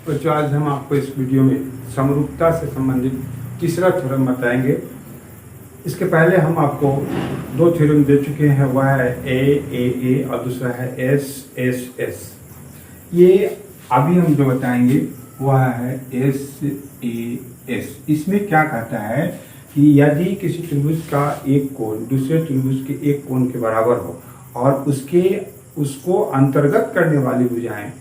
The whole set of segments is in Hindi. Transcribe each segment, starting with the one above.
बच्चों, आज हम आपको इस वीडियो में समरूपता से संबंधित तीसरा थ्योरम बताएंगे। इसके पहले हम आपको दो थ्योरम दे चुके हैं, वह है ए और दूसरा है एस। ये अभी हम जो बताएंगे वह है एस। इसमें क्या कहता है कि यदि किसी त्रिभुज का एक कोण दूसरे त्रिभुज के एक कोण के बराबर हो और उसको अंतर्गत करने वाली भुजाएं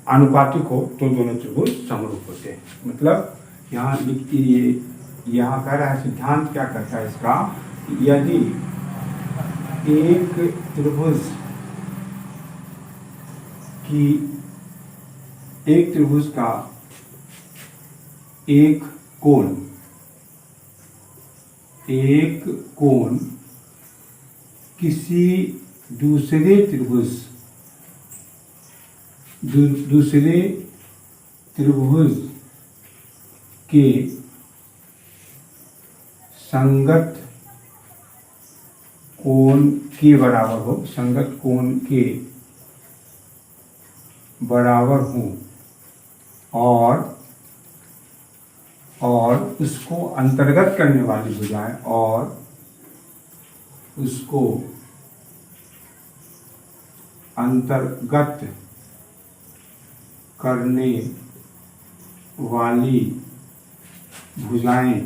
आनुपातिक हो तो दोनों त्रिभुज समरूप होते हैं। मतलब यहाँ यहाँ कह रहा है सिद्धांत क्या कहता है इसका, यदि एक त्रिभुज का एक कोण किसी दूसरे त्रिभुज के संगत कोण के बराबर हो और उसको अंतर्गत करने वाली भुजाएं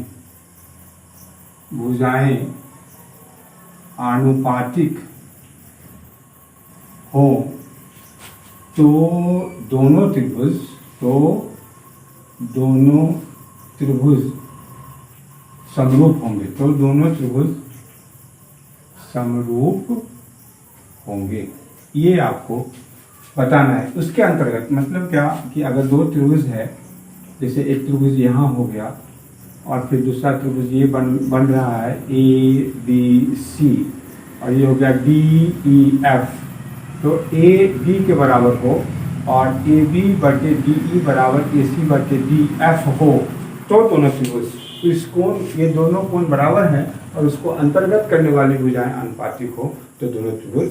भुजाएं आनुपातिक हो तो दोनों त्रिभुज समरूप होंगे। ये आपको बताना है। उसके अंतर्गत मतलब क्या कि अगर दो त्रिभुज है, जैसे एक त्रिभुज यहाँ हो गया और फिर दूसरा त्रिभुज ये बन रहा है ABC और ये हो गया DEF, तो AB के बराबर हो और AB बटे DE बराबर AC बटे DF हो तो दोनों त्रिभुज ये दोनों कोण बराबर हैं और उसको अंतर्गत करने वाली भुजाएं अनुपातिक हो तो दोनों त्रिभुज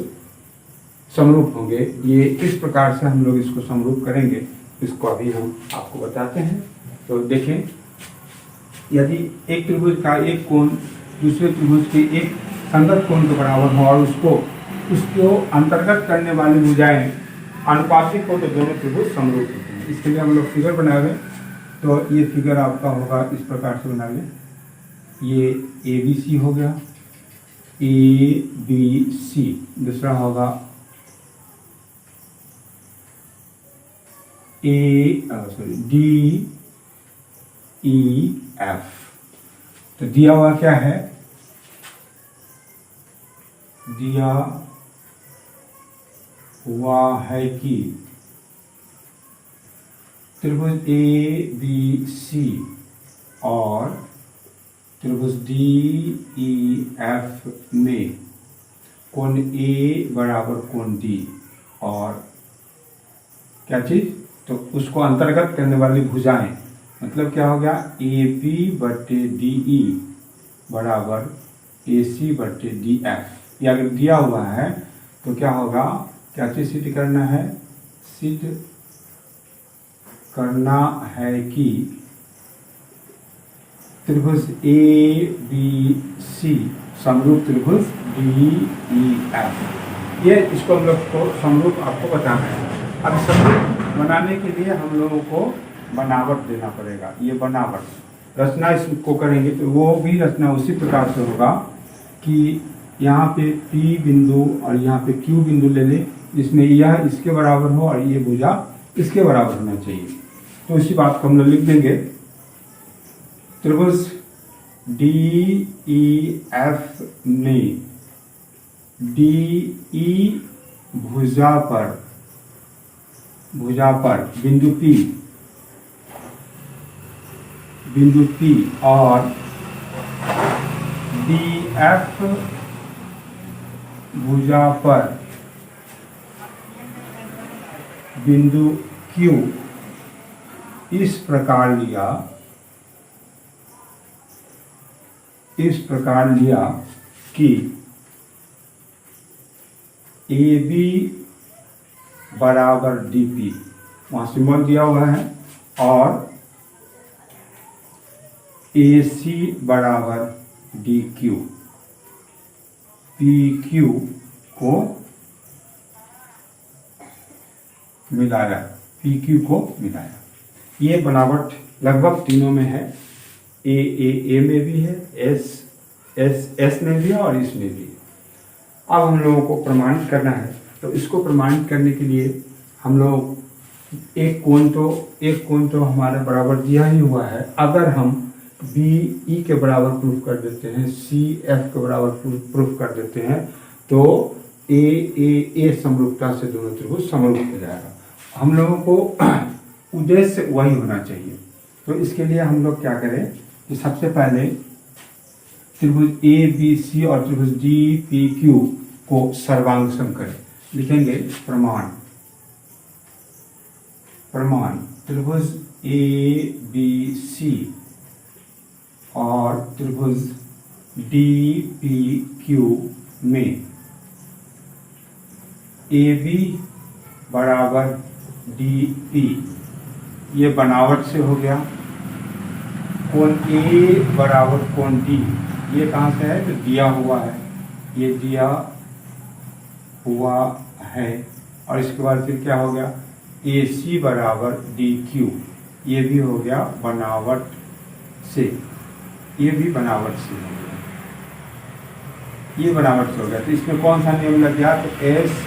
समरूप होंगे। ये किस प्रकार से हम लोग इसको समरूप करेंगे इसको अभी हम आपको बताते हैं। तो देखें, यदि एक त्रिभुज का एक कोण दूसरे त्रिभुज के एक संगत कोण के बराबर हो और उसको अंतर्गत करने वाली भुजाएं अनुपातिक हो तो दोनों त्रिभुज समरूप होते हैं। इसके लिए हम लोग फिगर बनाएंगे। तो ये फिगर आपका होगा इस प्रकार से बनाएंगे। ये ABC हो गया, ABC, दूसरा होगा DEF। तो दिया हुआ क्या है, दिया हुआ है कि त्रिभुज ABC और त्रिभुज DEF में कोण A बराबर कोण D और क्या चीज, तो उसको अंतर्गत करने वाली भुजाएं, मतलब क्या हो गया AB बटे DE बराबर AC बटे DF। ये अगर दिया हुआ है तो क्या होगा, क्या चीज सिद्ध करना है, सिद्ध करना है कि त्रिभुज ABC समरूप त्रिभुज DEF। ये इसको हम लोग को समरूप आपको बताना है। अब समरूप बनाने के लिए हम लोगों को बनावट देना पड़ेगा। ये बनावट रचना इसको करेंगे तो वो भी रचना उसी प्रकार से होगा कि यहाँ पे P बिंदु और यहाँ पे Q बिंदु ले लें, जिसमें यह इसके बराबर हो और ये भुजा इसके बराबर होना चाहिए। तो इसी बात को हम लोग लिख देंगे। त्रिभुज DEF में DE भुजा पर बिंदु P और DF भुजा पर बिंदु Q इस प्रकार लिया कि AB बराबर DP, वहाँ सिंबल दिया हुआ है, और AC बराबर DQ, PQ को मिलाया, PQ को मिलाया। ये बनावट लगभग तीनों में है, A में भी है, S में भी है और इसमें भी है। अब हम लोगों को प्रमाणित करना है, तो इसको प्रमाणित करने के लिए हम लोग एक कोण तो हमारा बराबर दिया ही हुआ है। अगर हम BE के बराबर प्रूफ कर देते हैं, CF के बराबर प्रूफ कर देते हैं, तो A समरूपता से दोनों त्रिभुज समरूप हो जाएगा। हम लोगों को उद्देश्य वही होना चाहिए। तो इसके लिए हम लोग क्या करें कि सबसे पहले त्रिभुज ABC और त्रिभुज DPQ को सर्वांग सम करें। लिखेंगे प्रमाण त्रिभुज ABC और त्रिभुज DPQ में AB बराबर DP, ये बनावट से हो गया। कोण A बराबर कोण D, ये कहाँ से है? तो दिया हुआ है, ये दिया हुआ है। और इसके बाद फिर क्या हो गया? AC बराबर DQ, ये भी हो गया बनावट से, ये भी बनावट से हो गया, ये बनावट से हो गया। तो इसमें कौन सा नियम लग गया? तो SAS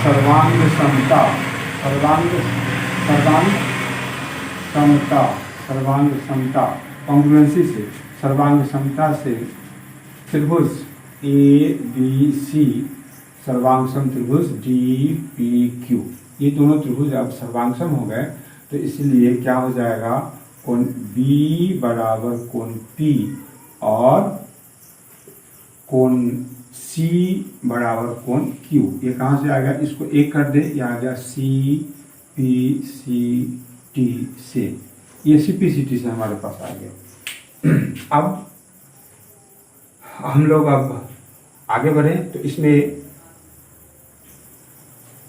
सर्वांग समता, सर्वांग समता कॉन्ग्रुएंसी से, सर्वांग समता से त्रिभुज ABC सर्वांग सम त्रिभुज DPQ, ये दोनों त्रिभुज अब सर्वांग सम हो गए। तो इसलिए क्या हो जाएगा? कोण B बराबर कोण P और कोण C बराबर कोण Q, ये कहाँ से आ गया? इसको एक कर दे, ये आ गया CPCT से, ये CPCT से हमारे पास आ गया। अब हम लोग अब आगे बढ़ें, तो इसमें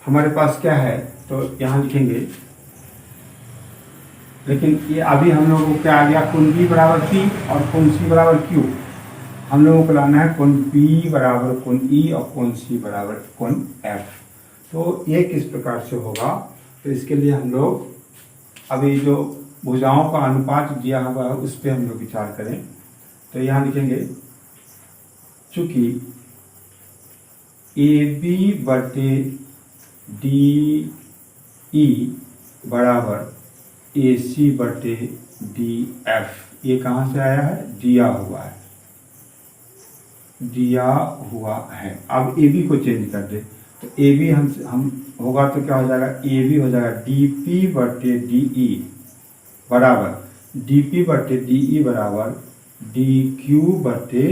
हमारे पास क्या है? तो यहाँ लिखेंगे, लेकिन ये अभी हम लोगों को क्या आ गया? कोण B बराबर P और कोण C बराबर Q। हम लोगों को लाना है कोण B बराबर कोण E और कोण C बराबर कोण F। तो ये किस प्रकार से होगा? तो इसके लिए हम लोग अभी जो भुजाओं का अनुपात दिया हुआ है उस पर हम लोग विचार करें। तो यहाँ लिखेंगे, चूंकि AB बटे DE बराबर AC बटे DF, ये कहाँ से आया है? दिया हुआ है, दिया हुआ है। अब AB को चेंज कर दे, तो AB हम होगा तो क्या हो जाएगा? AB हो जाएगा DP बटे DE बराबर DP बटे DE बराबर DQ बटे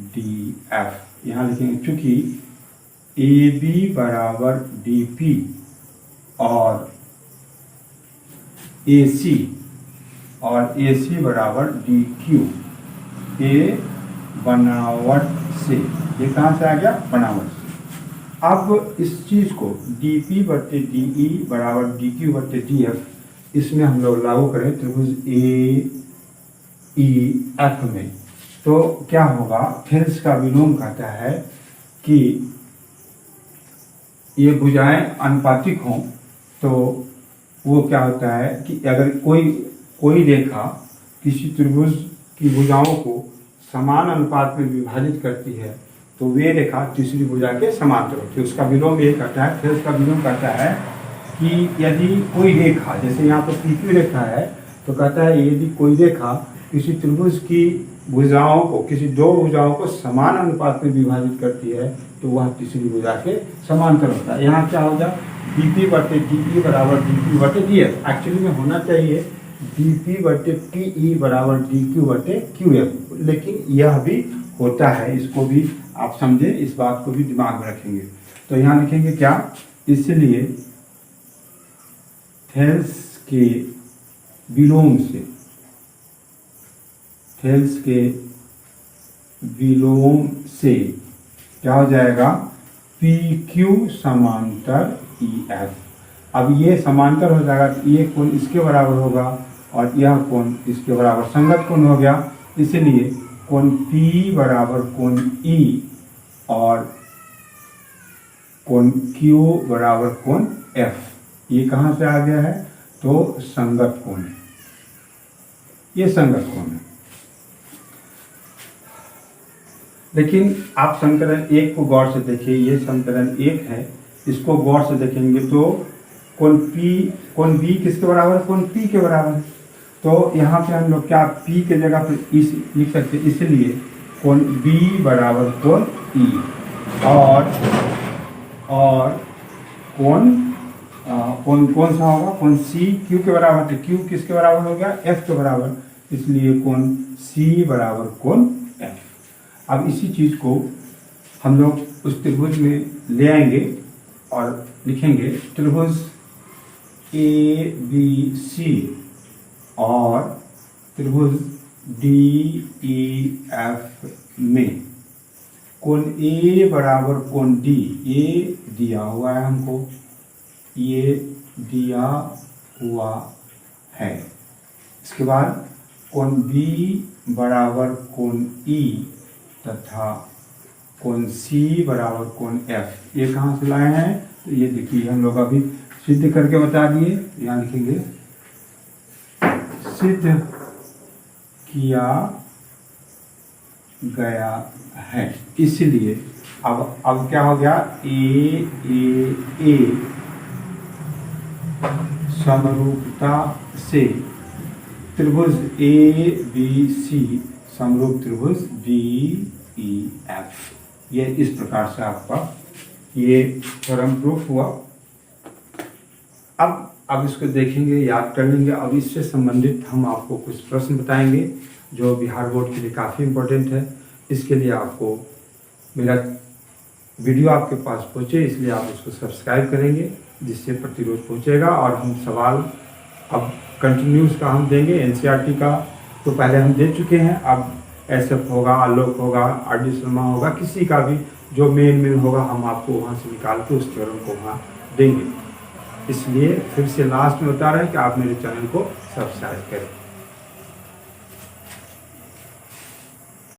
DF। यहाँ लिखेंगे, चूंकि AB बराबर DP और AC बराबर DQ के बनावट से, ये कहाँ से आ गया? बनावट से। अब इस चीज को DP बटे DE बराबर DQ बटे DF, इसमें हम लोग लागू करें त्रिभुज AEF में, तो क्या होगा? थेल्स का विलोम कहता है कि ये भुजाएं अनुपातिक हों, तो वो क्या होता है कि अगर कोई रेखा किसी त्रिभुज की भुजाओं को समान अनुपात में विभाजित करती है, तो वे रेखा तीसरी भुजा के समांतर होती है। उसका विलोम ये कहता है, फिर उसका विलोम कहता है कि यदि कोई रेखा, जैसे यहाँ पर PQ रेखा है, तो कहता है यदि कोई रेखा किसी त्रिभुज की भुजाओं को, किसी दो भुजाओं को समान अनुपात में विभाजित करती है, तो वह तीसरी भुजा के समांतर होता है। यहाँ क्या होगा? DP बटे DE बराबर DQ बटे DF। एक्चुअली में होना चाहिए DP बटे PE बराबर DQ बटे QF, लेकिन यह भी होता है, इसको भी आप समझे, इस बात को भी दिमाग में रखेंगे। तो यहाँ लिखेंगे क्या? इसलिए थेल्स के विलोम से, थेल्स के विलोम से क्या हो जाएगा? PQ समांतर EF। अब ये समांतर हो जाएगा तो ये कोण इसके बराबर होगा और यह कोण इसके बराबर, संगत कोण हो गया। इसलिए कोण P बराबर कोण E और कोण Q बराबर कोण F। ये कहाँ से आ गया है? तो संगत कोण है, ये संगत कोण है। लेकिन आप समीकरण 1 को गौर से देखिए, ये समीकरण 1 है, इसको गौर से देखेंगे तो कोण B किसके बराबर है? कोण P के बराबर है। तो यहाँ पे हम लोग क्या P के जगह पर E लिख सकते हैं, इसलिए कोण B बराबर कोण E और कौन सा होगा? कोण C Q के बराबर। तो Q किसके बराबर हो गया? F के बराबर, इसलिए कोण C बराबर कोण F। अब इसी चीज को हम लोग उस त्रिभुज में ले आएंगे और लिखेंगे त्रिभुज ABC और त्रिभुज DEF में कोण A बराबर कोण D, ये दिया हुआ है हमको, ये दिया हुआ है। इसके बाद कोण B बराबर कोण E तथा कोण C बराबर कोण F, ये कहाँ से लाए हैं? तो ये देखिए हम लोग अभी सिद्ध करके बता दिए, यहाँ लिखेंगे सिद्ध किया गया है। इसलिए अब क्या हो गया? ए समरूपता से त्रिभुज ABC समरूप त्रिभुज DEF, ये इस प्रकार से आपका ये थ्योरम प्रूफ हुआ। अब इसको देखेंगे, याद कर लेंगे। अब इससे संबंधित हम आपको कुछ प्रश्न बताएंगे जो बिहार बोर्ड के लिए काफ़ी इम्पोर्टेंट है। इसके लिए आपको मेरा वीडियो आपके पास पहुँचे, इसलिए आप उसको सब्सक्राइब करेंगे, जिससे प्रतिरोध पहुँचेगा। और हम सवाल अब कंटिन्यूस का हम देंगे। NCERT का तो पहले हम दे चुके हैं, अब SF होगा, आलोक होगा, RD शर्मा होगा, किसी का भी जो मेन होगा हम आपको वहाँ से निकाल के उस थ्योरम को वहाँ देंगे। इसलिए फिर से लास्ट में बता रहे हैं कि आप मेरे चैनल को सब्सक्राइब करें।